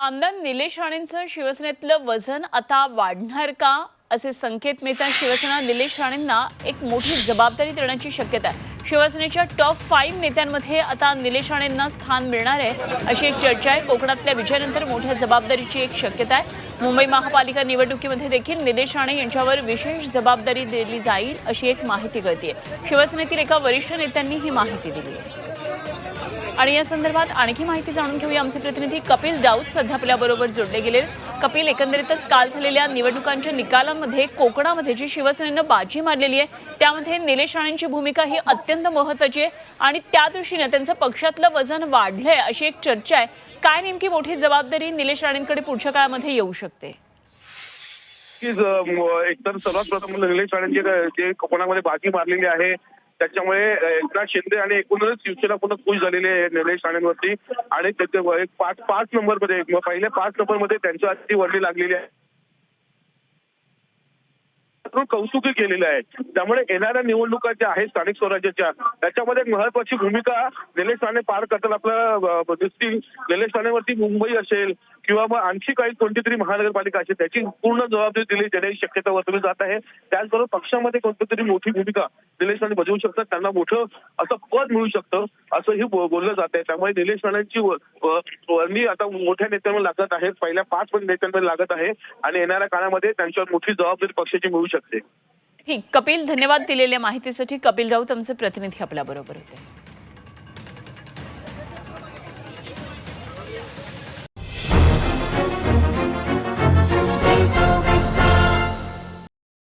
आमदार निलेश राणेंचं शिवसेनेतलं वजन आता वाढणार का असे संकेत मिळतात। शिवसेना निलेश राणेंना एक मोठी जबाबदारी देण्याची शक्यता आहे। शिवसेनेच्या टॉप 5 नेत्यांमध्ये आता निलेश राणेंना स्थान मिळणार आहे अशी एक चर्चा आहे। कोकणातल्या विजयानंतर मोठ्या जबाबदारीची एक शक्यता आहे। मुंबई महापालिका निवडणुकीमध्ये देखील निलेश राणे यांच्यावर विशेष जबाबदारी दिली जाईल अशी एक माहिती कळते। शिवसेनेतील एका वरिष्ठ नेत्यांनी ही माहिती दिली आहे। आणि या संदर्भात आणखी माहिती जाणून घेऊया। आमचे प्रतिनिधी कपिल राऊत सध्या आपल्याबरोबर जोडले गेले। कपिल, एकंदरीतच काल झालेल्या निवडणुकांच्या निकालांमध्ये कोकणामध्ये जी शिवसेनेनं बाजी मारलेली आहे त्यामध्ये निलेश राणेंची भूमिका ही अत्यंत महत्त्वाची आहे आणि त्या दृष्टीने त्यांचं पक्षातलं वजन वाढलंय अशी एक चर्चा आहे। काय नेमकी मोठी जबाबदारी निलेश राणेंकडे पुढच्या काळामध्ये येऊ शकते? एकतर सर्वात प्रथम निलेश राणेंची जे कोकणामध्ये बाजी मारलेली आहे त्याच्यामुळे एकनाथ शिंदे आणि एकूणच शिवसेना पुन्हा खुश झालेली आहे निलेश राणेंवरती। आणि त्याचे एक पाच नंबरमध्ये पहिल्या 5 नंबरमध्ये त्यांच्या हाती वर्णी लागलेली आहे, कौतुक केलेलं आहे। त्यामुळे येणाऱ्या निवडणुका ज्या आहेत स्थानिक स्वराज्याच्या त्याच्यामध्ये एक महत्वाची भूमिका निलेश राणे पार करतात आपल्याला दिसतील। निलेश राणेवरती मुंबई असेल किंवा मग आणखी काही कोणती तरी महानगरपालिका असेल त्याची पूर्ण जबाबदारी दिली जाण्याची शक्यता वर्तवली जात आहे। त्याचबरोबर पक्षामध्ये कोणती तरी मोठी भूमिका निलेश राणे बजावू शकतात, त्यांना मोठं असं पद मिळू शकतं असंही बोललं जात आहे। त्यामुळे निलेश राणेंची वर्णी आता मोठ्या नेत्यांवर लागत आहे, पहिल्या 5 नेत्यांमध्ये लागत आहे आणि येणाऱ्या काळामध्ये त्यांच्यावर मोठी जबाबदारी पक्षाची मिळू शकते। ठीक, कपिल, धन्यवाद दिलेल्या माहितीसाठी। कपिल राऊत आमचे प्रतिनिधी आपल्याबरोबर होते।